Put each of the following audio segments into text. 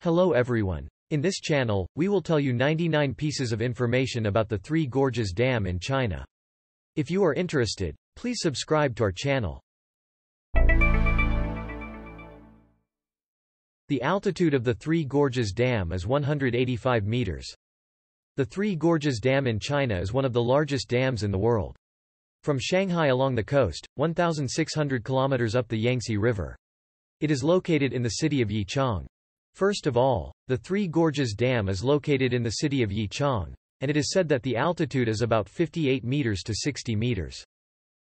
Hello everyone. In this channel, we will tell you 99 pieces of information about the Three Gorges Dam in China. If you are interested, please subscribe to our channel. The altitude of the Three Gorges Dam is 185 meters. The Three Gorges Dam in China is one of the largest dams in the world. From Shanghai along the coast, 1,600 kilometers up the Yangtze River. It is located in the city of Yichang. First of all, the Three Gorges Dam is located in the city of Yichang, and it is said that the altitude is about 58 meters to 60 meters.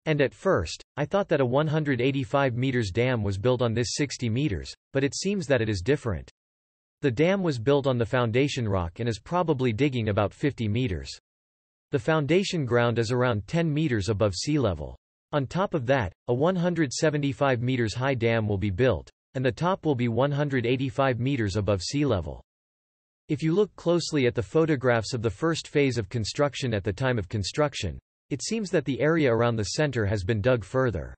And at first, I thought that a 185 meters dam was built on this 60 meters, but it seems that it is different. The dam was built on the foundation rock and is probably digging about 50 meters. The foundation ground is around 10 meters above sea level. On top of that, a 175 meters high dam will be built, and the top will be 185 meters above sea level. If you look closely at the photographs of the first phase of construction at the time of construction, it seems that the area around the center has been dug further.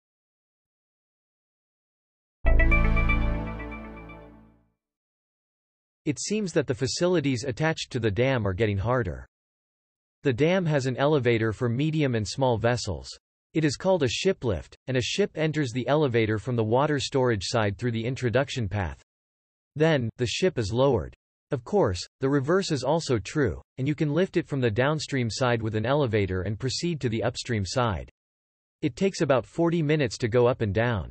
It seems that the facilities attached to the dam are getting harder. The dam has an elevator for medium and small vessels. It is called a ship lift, and a ship enters the elevator from the water storage side through the introduction path. Then, the ship is lowered. Of course, the reverse is also true, and you can lift it from the downstream side with an elevator and proceed to the upstream side. It takes about 40 minutes to go up and down.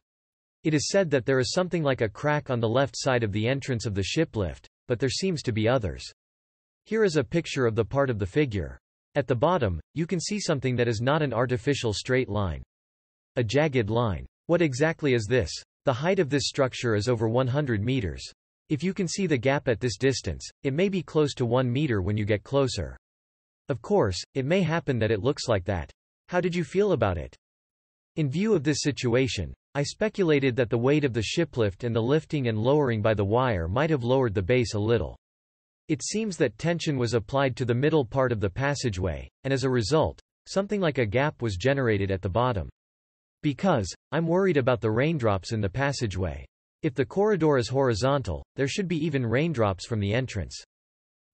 It is said that there is something like a crack on the left side of the entrance of the ship lift, but there seems to be others. Here is a picture of the part of the figure. At the bottom, you can see something that is not an artificial straight line. A jagged line. What exactly is this? The height of this structure is over 100 meters. If you can see the gap at this distance, it may be close to 1 meter when you get closer. Of course, it may happen that it looks like that. How did you feel about it? In view of this situation, I speculated that the weight of the shiplift and the lifting and lowering by the wire might have lowered the base a little. It seems that tension was applied to the middle part of the passageway, and as a result, something like a gap was generated at the bottom. Because, I'm worried about the raindrops in the passageway. If the corridor is horizontal, there should be even raindrops from the entrance.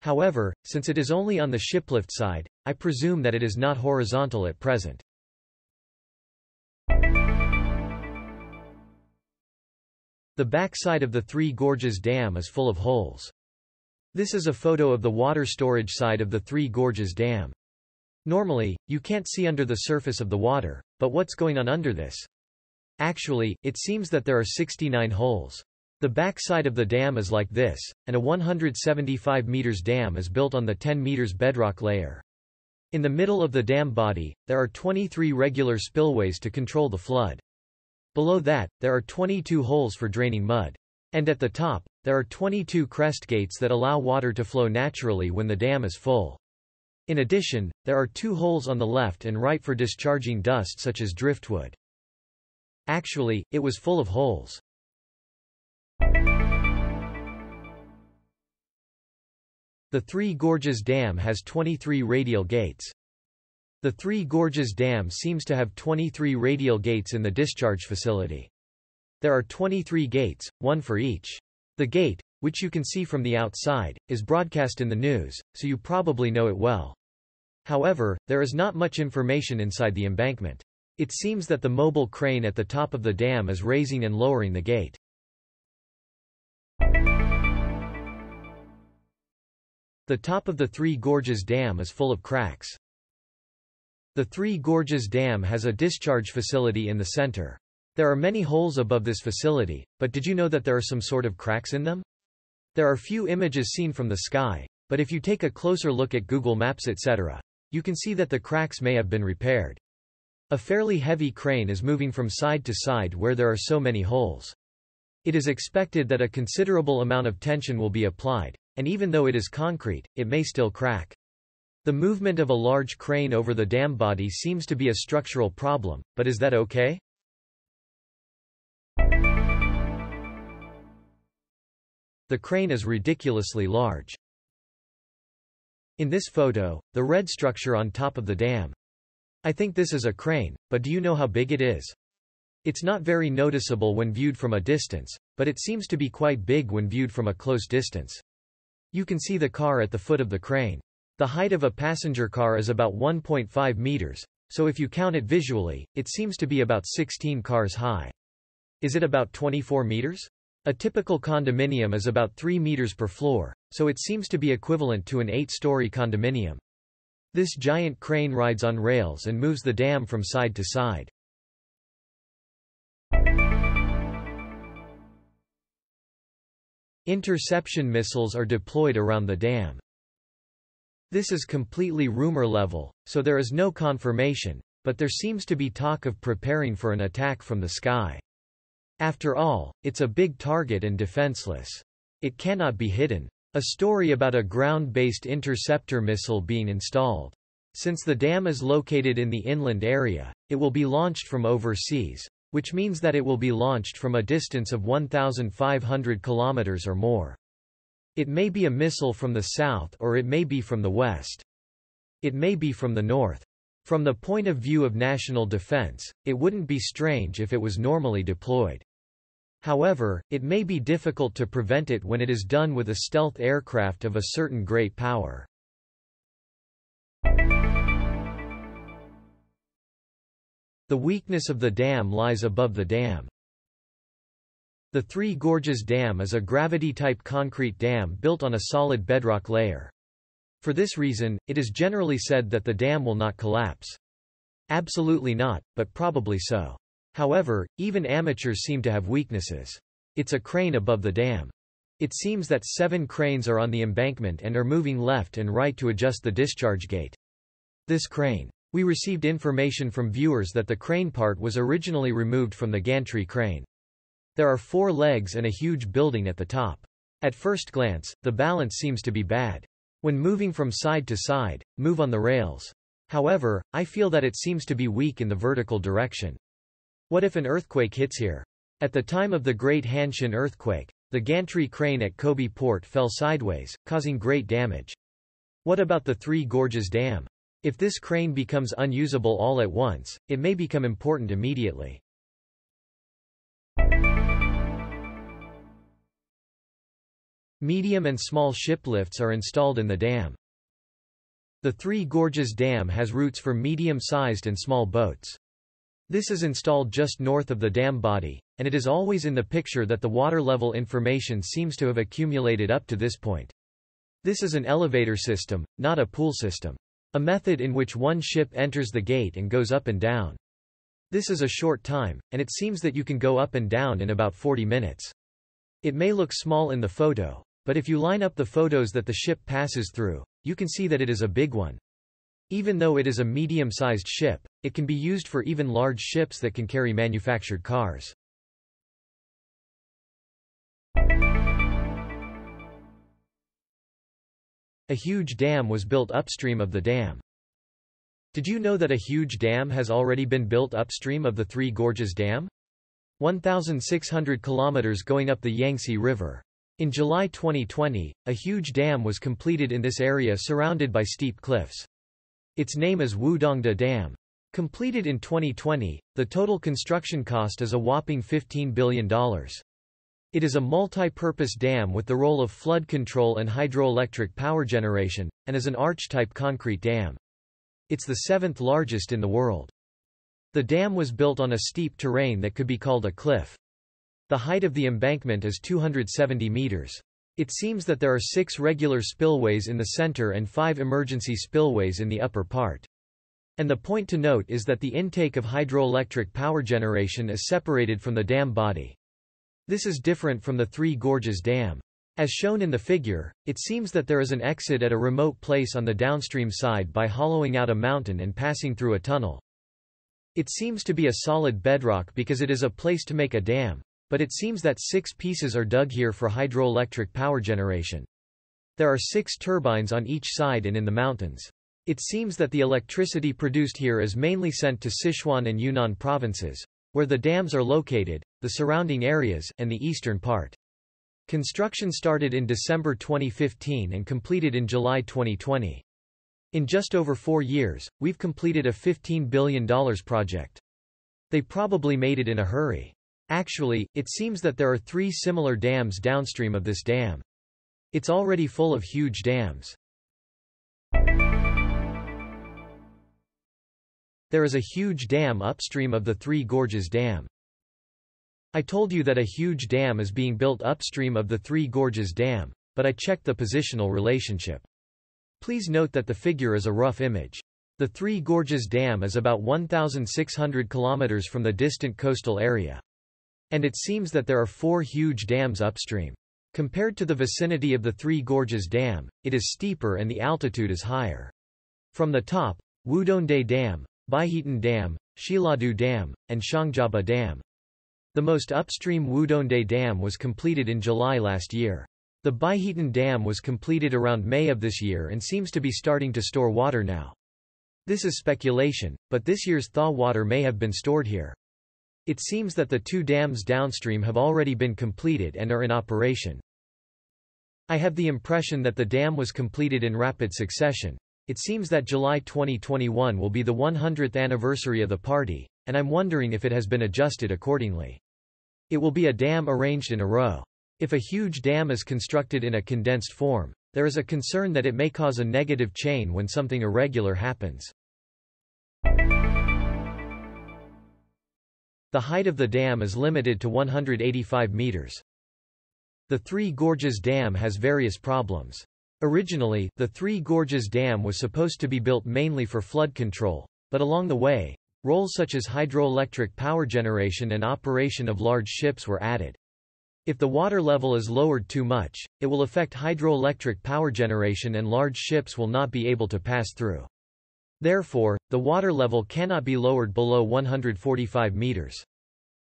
However, since it is only on the shiplift side, I presume that it is not horizontal at present. The back side of the Three Gorges Dam is full of holes. This is a photo of the water storage side of the Three Gorges Dam. Normally, you can't see under the surface of the water, but what's going on under this? Actually, it seems that there are 69 holes. The back side of the dam is like this, and a 175 meters dam is built on the 10 meters bedrock layer. In the middle of the dam body, there are 23 regular spillways to control the flood. Below that, there are 22 holes for draining mud. And at the top, there are 22 crest gates that allow water to flow naturally when the dam is full. In addition, there are 2 holes on the left and right for discharging dust such as driftwood. Actually, it was full of holes. The Three Gorges Dam has 23 radial gates. The Three Gorges Dam seems to have 23 radial gates in the discharge facility. There are 23 gates, one for each. The gate, which you can see from the outside, is broadcast in the news, so you probably know it well. However, there is not much information inside the embankment. It seems that the mobile crane at the top of the dam is raising and lowering the gate. The top of the Three Gorges Dam is full of cracks. The Three Gorges Dam has a discharge facility in the center. There are many holes above this facility, but did you know that there are some sort of cracks in them? There are few images seen from the sky, but if you take a closer look at Google Maps etc., you can see that the cracks may have been repaired. A fairly heavy crane is moving from side to side where there are so many holes. It is expected that a considerable amount of tension will be applied, and even though it is concrete, it may still crack. The movement of a large crane over the dam body seems to be a structural problem, but is that okay? The crane is ridiculously large. In this photo, the red structure on top of the dam. I think this is a crane, but do you know how big it is? It's not very noticeable when viewed from a distance, but it seems to be quite big when viewed from a close distance. You can see the car at the foot of the crane. The height of a passenger car is about 1.5 meters, so if you count it visually, it seems to be about 16 cars high. Is it about 24 meters? A typical condominium is about 3 meters per floor, so it seems to be equivalent to an 8-story condominium. This giant crane rides on rails and moves the dam from side to side. Interception missiles are deployed around the dam. This is completely rumor level, so there is no confirmation, but there seems to be talk of preparing for an attack from the sky. After all, it's a big target and defenseless. It cannot be hidden. A story about a ground-based interceptor missile being installed. Since the dam is located in the inland area, it will be launched from overseas, which means that it will be launched from a distance of 1,500 kilometers or more. It may be a missile from the south or it may be from the west. It may be from the north. From the point of view of national defense, it wouldn't be strange if it was normally deployed. However, it may be difficult to prevent it when it is done with a stealth aircraft of a certain great power. The weakness of the dam lies above the dam. The Three Gorges Dam is a gravity-type concrete dam built on a solid bedrock layer. For this reason, it is generally said that the dam will not collapse. Absolutely not, but probably so. However, even amateurs seem to have weaknesses. It's a crane above the dam. It seems that 7 cranes are on the embankment and are moving left and right to adjust the discharge gate. This crane. We received information from viewers that the crane part was originally removed from the gantry crane. There are 4 legs and a huge building at the top. At first glance, the balance seems to be bad. When moving from side to side, move on the rails. However, I feel that it seems to be weak in the vertical direction. What if an earthquake hits here? At the time of the Great Hanshin earthquake, the gantry crane at Kobe Port fell sideways, causing great damage. What about the Three Gorges Dam? If this crane becomes unusable all at once, it may become important immediately. Medium and small shiplifts are installed in the dam. The Three Gorges Dam has routes for medium-sized and small boats. This is installed just north of the dam body, and it is always in the picture that the water level information seems to have accumulated up to this point. This is an elevator system, not a pool system. A method in which one ship enters the gate and goes up and down. This is a short time, and it seems that you can go up and down in about 40 minutes. It may look small in the photo, but if you line up the photos that the ship passes through, you can see that it is a big one. Even though it is a medium-sized ship, it can be used for even large ships that can carry manufactured cars. A huge dam was built upstream of the dam. Did you know that a huge dam has already been built upstream of the Three Gorges Dam? 1,600 kilometers going up the Yangtze River. In July 2020, a huge dam was completed in this area surrounded by steep cliffs. Its name is Wudongda Dam. Completed in 2020, the total construction cost is a whopping $15 billion. It is a multi-purpose dam with the role of flood control and hydroelectric power generation, and is an arch-type concrete dam. It's the 7th largest in the world. The dam was built on a steep terrain that could be called a cliff. The height of the embankment is 270 meters. It seems that there are 6 regular spillways in the center and 5 emergency spillways in the upper part. And the point to note is that the intake of hydroelectric power generation is separated from the dam body. This is different from the Three Gorges Dam. As shown in the figure, it seems that there is an exit at a remote place on the downstream side by hollowing out a mountain and passing through a tunnel. It seems to be a solid bedrock because it is a place to make a dam, but it seems that 6 pieces are dug here for hydroelectric power generation. There are 6 turbines on each side and in the mountains. It seems that the electricity produced here is mainly sent to Sichuan and Yunnan provinces, where the dams are located, the surrounding areas, and the eastern part. Construction started in December 2015 and completed in July 2020. In just over 4 years, we've completed a $15 billion project. They probably made it in a hurry. Actually, it seems that there are 3 similar dams downstream of this dam. It's already full of huge dams. There is a huge dam upstream of the Three Gorges Dam. I told you that a huge dam is being built upstream of the Three Gorges Dam, but I checked the positional relationship. Please note that the figure is a rough image. The Three Gorges Dam is about 1,600 kilometers from the distant coastal area. And it seems that there are 4 huge dams upstream. Compared to the vicinity of the Three Gorges Dam, it is steeper and the altitude is higher. From the top, Wudonde Dam, Baihetan Dam, Shiladu Dam, and Shangjaba Dam. The most upstream Wudonde Dam was completed in July last year. The Baihetan Dam was completed around May of this year and seems to be starting to store water now. This is speculation, but this year's thaw water may have been stored here. It seems that the 2 dams downstream have already been completed and are in operation. I have the impression that the dam was completed in rapid succession. It seems that July 2021 will be the 100th anniversary of the party, and I'm wondering if it has been adjusted accordingly. It will be a dam arranged in a row. If a huge dam is constructed in a condensed form, there is a concern that it may cause a negative chain when something irregular happens. The height of the dam is limited to 185 meters. The Three Gorges Dam has various problems. Originally, the Three Gorges Dam was supposed to be built mainly for flood control, but along the way, roles such as hydroelectric power generation and operation of large ships were added. If the water level is lowered too much, it will affect hydroelectric power generation and large ships will not be able to pass through. Therefore, the water level cannot be lowered below 145 meters.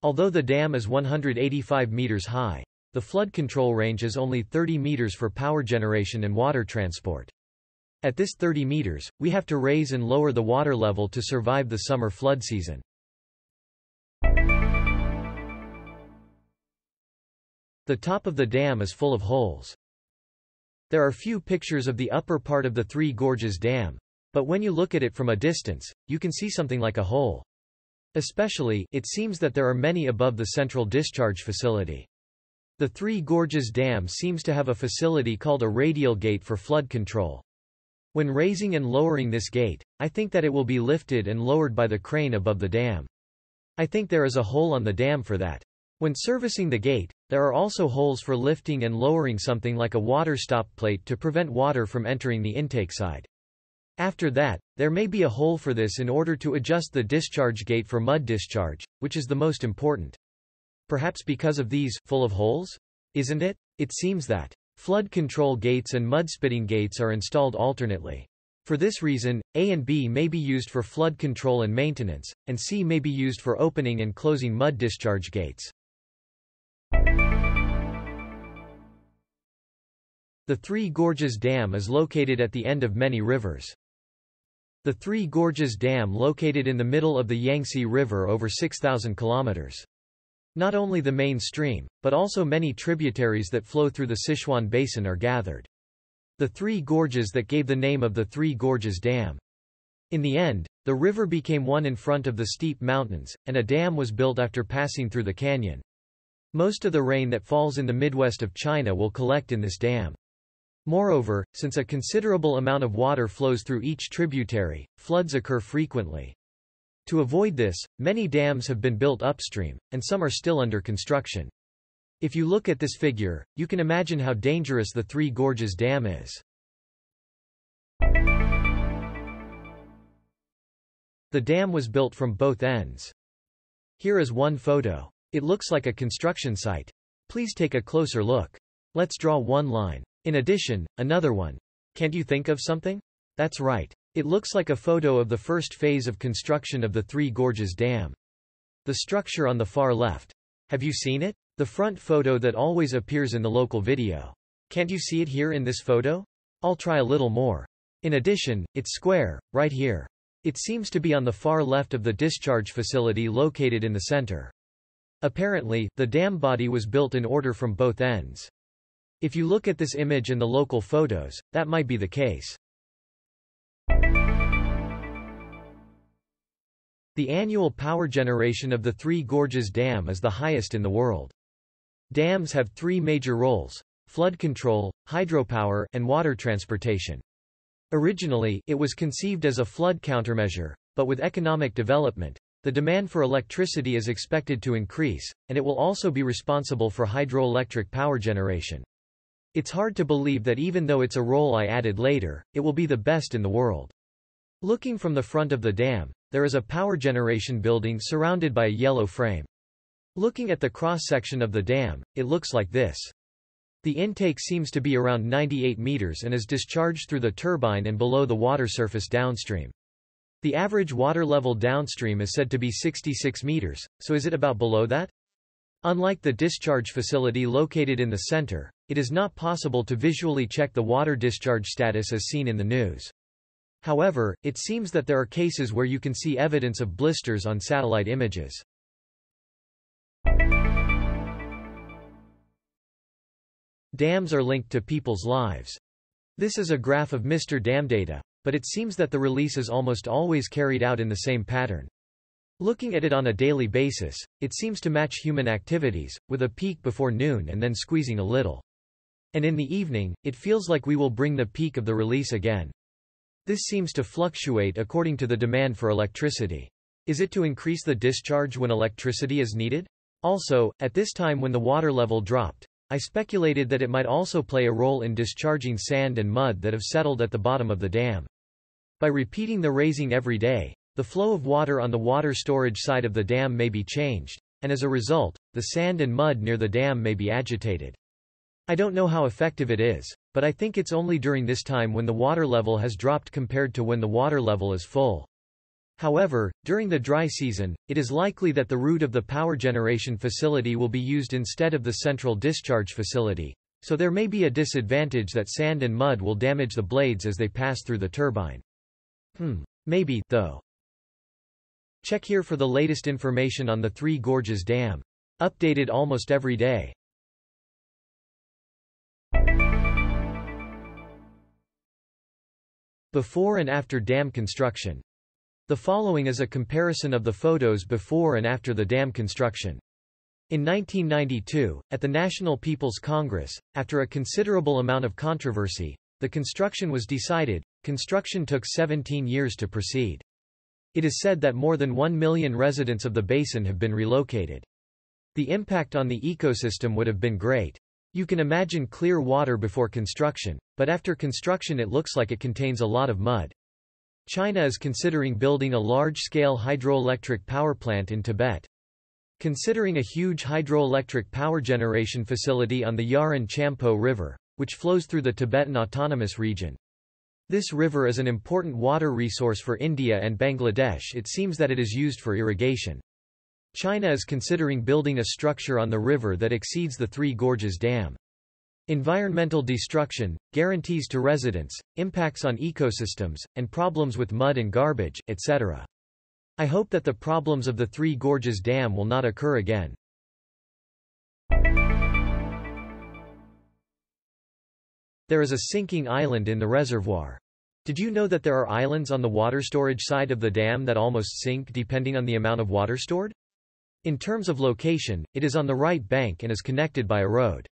Although the dam is 185 meters high, the flood control range is only 30 meters for power generation and water transport. At this 30 meters, we have to raise and lower the water level to survive the summer flood season. The top of the dam is full of holes. There are few pictures of the upper part of the Three Gorges Dam, but when you look at it from a distance, you can see something like a hole. Especially, it seems that there are many above the central discharge facility. The Three Gorges Dam seems to have a facility called a radial gate for flood control. When raising and lowering this gate, I think that it will be lifted and lowered by the crane above the dam. I think there is a hole on the dam for that. When servicing the gate, there are also holes for lifting and lowering something like a water stop plate to prevent water from entering the intake side. After that, there may be a hole for this in order to adjust the discharge gate for mud discharge, which is the most important. Perhaps because of these, full of holes? Isn't it? It seems that flood control gates and mud spitting gates are installed alternately. For this reason, A and B may be used for flood control and maintenance, and C may be used for opening and closing mud discharge gates. The Three Gorges Dam is located at the end of many rivers. The Three Gorges Dam located in the middle of the Yangtze River over 6,000 kilometers. Not only the main stream, but also many tributaries that flow through the Sichuan Basin are gathered. The 3 gorges that gave the name of the Three Gorges Dam. In the end, the river became one in front of the steep mountains, and a dam was built after passing through the canyon. Most of the rain that falls in the Midwest of China will collect in this dam. Moreover, since a considerable amount of water flows through each tributary, floods occur frequently. To avoid this, many dams have been built upstream, and some are still under construction. If you look at this figure, you can imagine how dangerous the Three Gorges Dam is. The dam was built from both ends. Here is one photo. It looks like a construction site. Please take a closer look. Let's draw one line. In addition, another one. Can't you think of something? That's right. It looks like a photo of the first phase of construction of the Three Gorges Dam. The structure on the far left. Have you seen it? The front photo that always appears in the local video. Can't you see it here in this photo? I'll try a little more. In addition, it's square, right here. It seems to be on the far left of the discharge facility located in the center. Apparently, the dam body was built in order from both ends. If you look at this image and the local photos, that might be the case. The annual power generation of the Three Gorges Dam is the highest in the world. Dams have three major roles: flood control, hydropower, and water transportation. Originally, it was conceived as a flood countermeasure, but with economic development, the demand for electricity is expected to increase, and it will also be responsible for hydroelectric power generation. It's hard to believe that even though it's a role I added later, it will be the best in the world. Looking from the front of the dam, there is a power generation building surrounded by a yellow frame. Looking at the cross-section of the dam, it looks like this. The intake seems to be around 98 meters and is discharged through the turbine and below the water surface downstream. The average water level downstream is said to be 66 meters, so is it about below that? Unlike the discharge facility located in the center, it is not possible to visually check the water discharge status as seen in the news. However, it seems that there are cases where you can see evidence of blisters on satellite images. Dams are linked to people's lives. This is a graph of Mr. Dam data, but it seems that the release is almost always carried out in the same pattern. Looking at it on a daily basis, it seems to match human activities, with a peak before noon and then squeezing a little. And in the evening, it feels like we will bring the peak of the release again. This seems to fluctuate according to the demand for electricity. Is it to increase the discharge when electricity is needed? Also, at this time when the water level dropped, I speculated that it might also play a role in discharging sand and mud that have settled at the bottom of the dam. By repeating the raising every day, the flow of water on the water storage side of the dam may be changed, and as a result, the sand and mud near the dam may be agitated. I don't know how effective it is, but I think it's only during this time when the water level has dropped compared to when the water level is full. However, during the dry season, it is likely that the route of the power generation facility will be used instead of the central discharge facility, so there may be a disadvantage that sand and mud will damage the blades as they pass through the turbine. Maybe, though. Check here for the latest information on the Three Gorges Dam. Updated almost every day. Before and after dam construction. The following is a comparison of the photos before and after the dam construction. In 1992, at the National People's Congress, after a considerable amount of controversy, the construction was decided. Construction took 17 years to proceed. It is said that more than 1 million residents of the basin have been relocated. The impact on the ecosystem would have been great. You can imagine clear water before construction, but after construction it looks like it contains a lot of mud. China is considering building a large-scale hydroelectric power plant in Tibet. Considering a huge hydroelectric power generation facility on the Yaran-Champo River, which flows through the Tibetan Autonomous Region. This river is an important water resource for India and Bangladesh. It seems that it is used for irrigation. China is considering building a structure on the river that exceeds the Three Gorges Dam. Environmental destruction, guarantees to residents, impacts on ecosystems, and problems with mud and garbage, etc. I hope that the problems of the Three Gorges Dam will not occur again. There is a sinking island in the reservoir. Did you know that there are islands on the water storage side of the dam that almost sink depending on the amount of water stored? In terms of location, it is on the right bank and is connected by a road.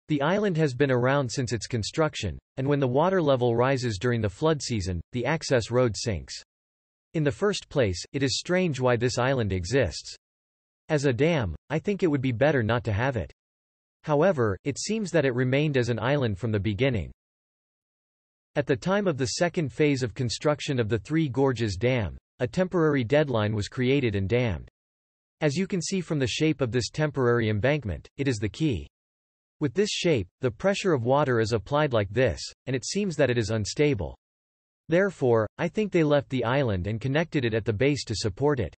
The island has been around since its construction, and when the water level rises during the flood season, the access road sinks. In the first place, it is strange why this island exists. As a dam, I think it would be better not to have it. However, it seems that it remained as an island from the beginning. At the time of the second phase of construction of the Three Gorges Dam, a temporary deadline was created and dammed. As you can see from the shape of this temporary embankment, it is the key. With this shape, the pressure of water is applied like this, and it seems that it is unstable. Therefore, I think they left the island and connected it at the base to support it.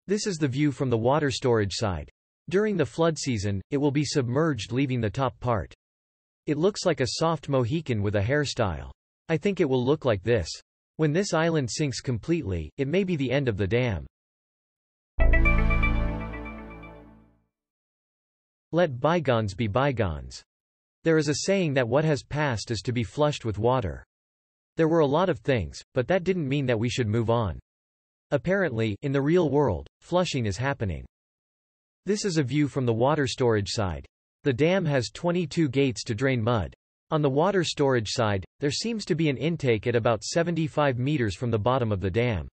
This is the view from the water storage side. During the flood season, it will be submerged, leaving the top part. It looks like a soft Mohican with a hairstyle. I think it will look like this. When this island sinks completely, it may be the end of the dam. Let bygones be bygones. There is a saying that what has passed is to be flushed with water. There were a lot of things, but that didn't mean that we should move on. Apparently, in the real world, flushing is happening. This is a view from the water storage side. The dam has 22 gates to drain mud. On the water storage side, there seems to be an intake at about 75 meters from the bottom of the dam.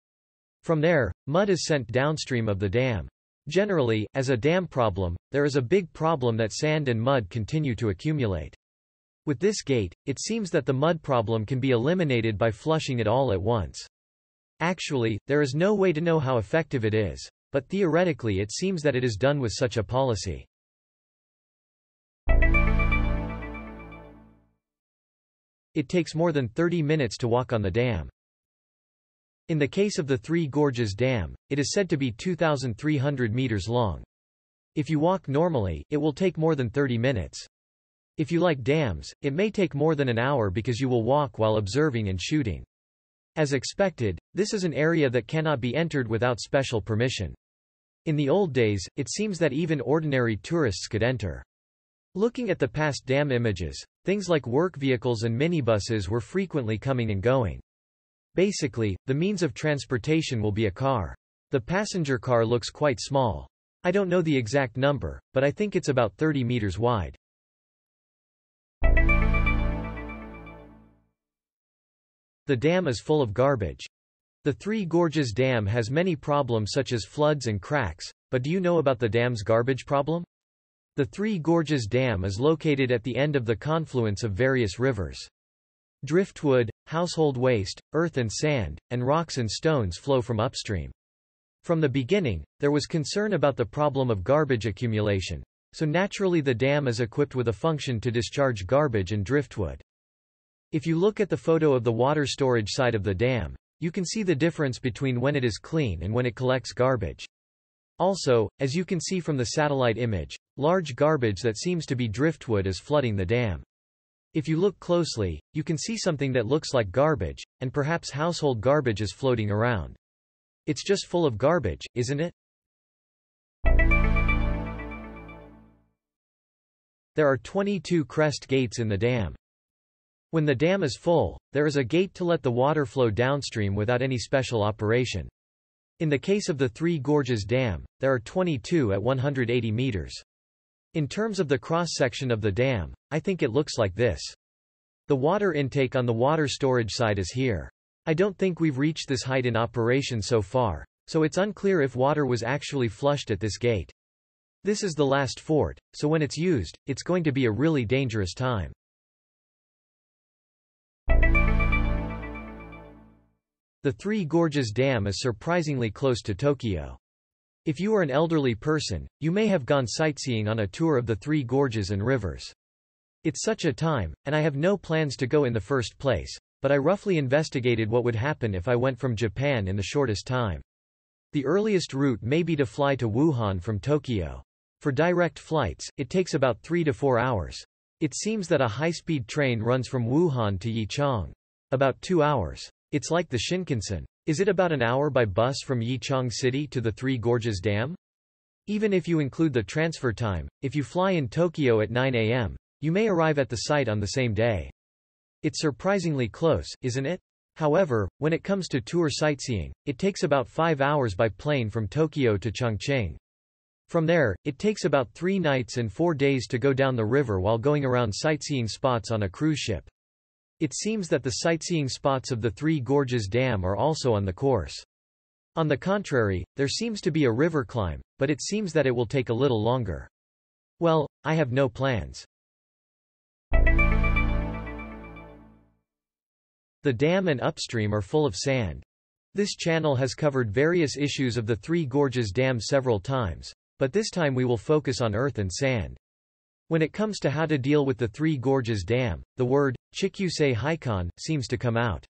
From there, mud is sent downstream of the dam. Generally, as a dam problem, there is a big problem that sand and mud continue to accumulate. With this gate, it seems that the mud problem can be eliminated by flushing it all at once. Actually, there is no way to know how effective it is, but theoretically it seems that it is done with such a policy. It takes more than 30 minutes to walk on the dam. In the case of the Three Gorges Dam, it is said to be 2,300 meters long. If you walk normally, it will take more than 30 minutes. If you like dams, it may take more than an hour because you will walk while observing and shooting. As expected, this is an area that cannot be entered without special permission. In the old days, it seems that even ordinary tourists could enter. Looking at the past dam images, things like work vehicles and minibuses were frequently coming and going. Basically, the means of transportation will be a car. The passenger car looks quite small. I don't know the exact number, but I think it's about 30 meters wide. The dam is full of garbage. The Three Gorges Dam has many problems such as floods and cracks, but do you know about the dam's garbage problem? The Three Gorges Dam is located at the end of the confluence of various rivers. Driftwood, household waste, earth and sand, and rocks and stones flow from upstream. From the beginning, there was concern about the problem of garbage accumulation, so naturally the dam is equipped with a function to discharge garbage and driftwood. If you look at the photo of the water storage side of the dam, you can see the difference between when it is clean and when it collects garbage. Also, as you can see from the satellite image, large garbage that seems to be driftwood is flooding the dam. If you look closely, you can see something that looks like garbage, and perhaps household garbage is floating around. It's just full of garbage, isn't it? There are 22 crest gates in the dam. When the dam is full, there is a gate to let the water flow downstream without any special operation. In the case of the Three Gorges Dam, there are 22 at 180 meters. In terms of the cross-section of the dam, I think it looks like this. The water intake on the water storage side is here. I don't think we've reached this height in operation so far, so it's unclear if water was actually flushed at this gate. This is the last fort, so when it's used, it's going to be a really dangerous time. The Three Gorges Dam is surprisingly close to Tokyo. If you are an elderly person, you may have gone sightseeing on a tour of the Three Gorges and rivers. It's such a time, and I have no plans to go in the first place, but I roughly investigated what would happen if I went from Japan in the shortest time. The earliest route may be to fly to Wuhan from Tokyo. For direct flights, it takes about 3 to 4 hours. It seems that a high-speed train runs from Wuhan to Yichang. About 2 hours. It's like the Shinkansen. Is it about an hour by bus from Yichang City to the Three Gorges Dam? Even if you include the transfer time, if you fly in Tokyo at 9 a.m., you may arrive at the site on the same day. It's surprisingly close, isn't it? However, when it comes to tour sightseeing, it takes about 5 hours by plane from Tokyo to Chongqing. From there, it takes about 3 nights and 4 days to go down the river while going around sightseeing spots on a cruise ship. It seems that the sightseeing spots of the Three Gorges Dam are also on the course. On the contrary, there seems to be a river climb, but it seems that it will take a little longer. Well, I have no plans. The dam and upstream are full of sand. This channel has covered various issues of the Three Gorges Dam several times, but this time we will focus on earth and sand. When it comes to how to deal with the Three Gorges Dam, the word, chikyusei haikan, seems to come out.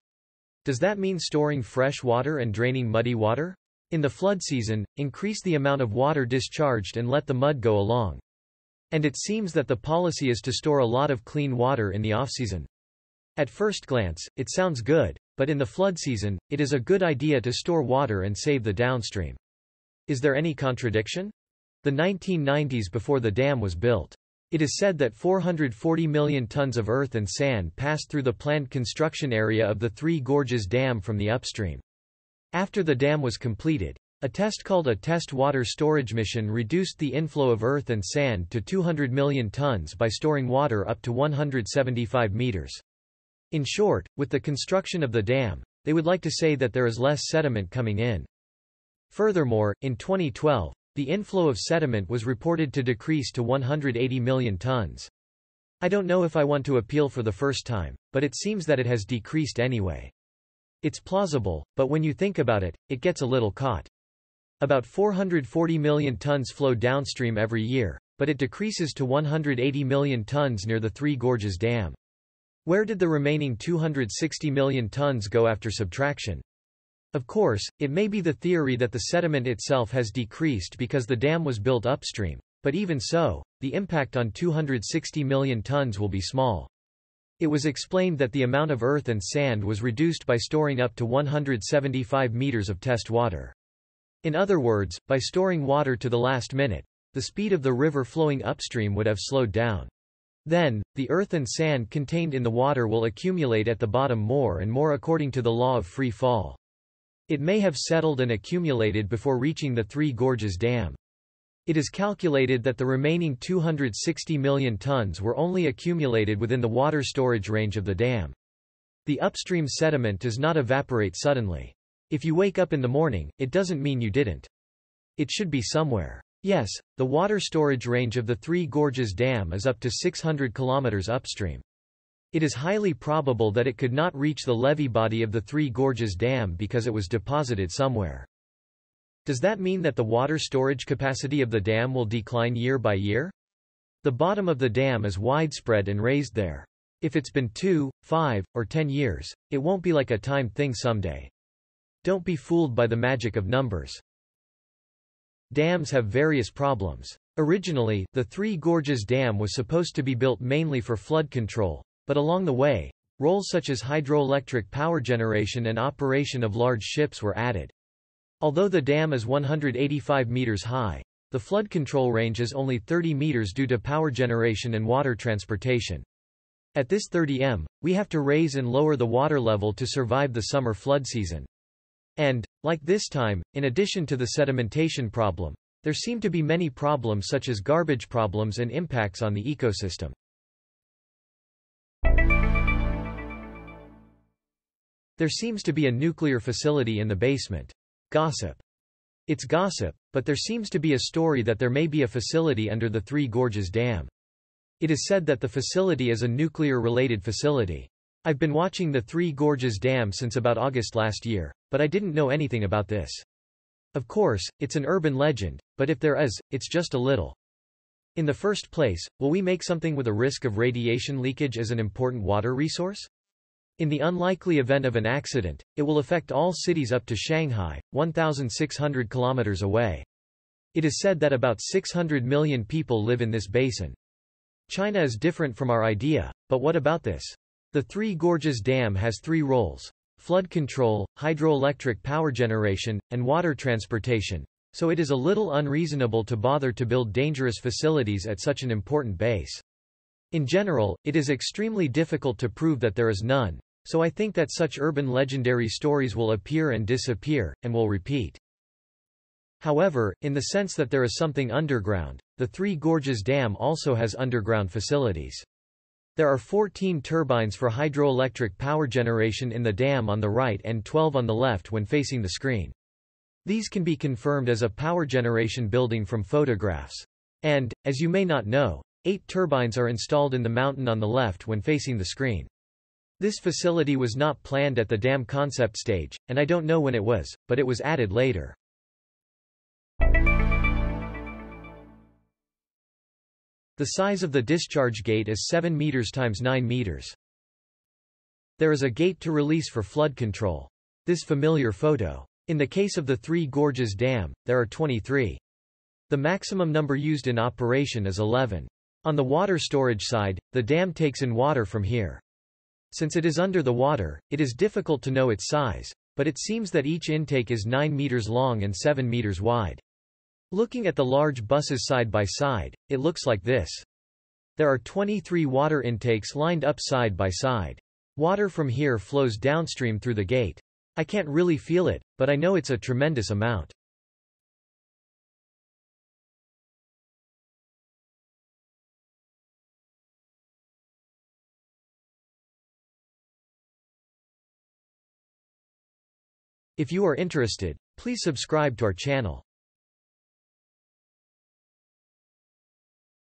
Does that mean storing fresh water and draining muddy water? In the flood season, increase the amount of water discharged and let the mud go along. And it seems that the policy is to store a lot of clean water in the off-season. At first glance, it sounds good, but in the flood season, it is a good idea to store water and save the downstream. Is there any contradiction? The 1990s before the dam was built. It is said that 440 million tons of earth and sand passed through the planned construction area of the Three Gorges Dam from the upstream. After the dam was completed, a test called a test water storage mission reduced the inflow of earth and sand to 200 million tons by storing water up to 175 meters. In short, with the construction of the dam, they would like to say that there is less sediment coming in. Furthermore, in 2012, the inflow of sediment was reported to decrease to 180 million tons. I don't know if I want to appeal for the first time, but it seems that it has decreased anyway. It's plausible, but when you think about it, it gets a little caught. About 440 million tons flow downstream every year, but it decreases to 180 million tons near the Three Gorges Dam. Where did the remaining 260 million tons go after subtraction? Of course, it may be the theory that the sediment itself has decreased because the dam was built upstream, but even so, the impact on 260 million tons will be small. It was explained that the amount of earth and sand was reduced by storing up to 175 meters of test water. In other words, by storing water to the last minute, the speed of the river flowing upstream would have slowed down. Then, the earth and sand contained in the water will accumulate at the bottom more and more according to the law of free fall. It may have settled and accumulated before reaching the Three Gorges Dam. It is calculated that the remaining 260 million tons were only accumulated within the water storage range of the dam. The upstream sediment does not evaporate suddenly. If you wake up in the morning, it doesn't mean you didn't. It should be somewhere. Yes, the water storage range of the Three Gorges Dam is up to 600 kilometers upstream. It is highly probable that it could not reach the levee body of the Three Gorges Dam because it was deposited somewhere. Does that mean that the water storage capacity of the dam will decline year by year? The bottom of the dam is widespread and raised there. If it's been 2, 5, or 10 years, it won't be like a timed thing someday. Don't be fooled by the magic of numbers. Dams have various problems. Originally, the Three Gorges Dam was supposed to be built mainly for flood control, but along the way, roles such as hydroelectric power generation and operation of large ships were added. Although the dam is 185 meters high, the flood control range is only 30 meters due to power generation and water transportation. At this 30 m, we have to raise and lower the water level to survive the summer flood season. And, like this time, in addition to the sedimentation problem, there seem to be many problems such as garbage problems and impacts on the ecosystem. There seems to be a nuclear facility in the basement. Gossip. It's gossip, but there seems to be a story that there may be a facility under the Three Gorges Dam. It is said that the facility is a nuclear-related facility. I've been watching the Three Gorges Dam since about August last year, but I didn't know anything about this. Of course, it's an urban legend, but if there is, it's just a little. In the first place, will we make something with a risk of radiation leakage as an important water resource? In the unlikely event of an accident, it will affect all cities up to Shanghai, 1,600 kilometers away. It is said that about 600 million people live in this basin. China is different from our idea, but what about this? The Three Gorges Dam has 3 roles: flood control, hydroelectric power generation, and water transportation, so it is a little unreasonable to bother to build dangerous facilities at such an important base. In general, it is extremely difficult to prove that there is none, so I think that such urban legendary stories will appear and disappear, and will repeat. However, in the sense that there is something underground, the Three Gorges Dam also has underground facilities. There are 14 turbines for hydroelectric power generation in the dam on the right and 12 on the left when facing the screen. These can be confirmed as a power generation building from photographs. And, as you may not know, 8 turbines are installed in the mountain on the left when facing the screen. This facility was not planned at the dam concept stage, and I don't know when it was, but it was added later. The size of the discharge gate is 7 meters x 9 meters. There is a gate to release for flood control. This familiar photo. In the case of the Three Gorges Dam, there are 23. The maximum number used in operation is 11. On the water storage side, the dam takes in water from here. Since it is under the water, it is difficult to know its size, but it seems that each intake is 9 meters long and 7 meters wide. Looking at the large buses side by side, it looks like this. There are 23 water intakes lined up side by side. Water from here flows downstream through the gate. I can't really feel it, but I know it's a tremendous amount. If you are interested, please subscribe to our channel.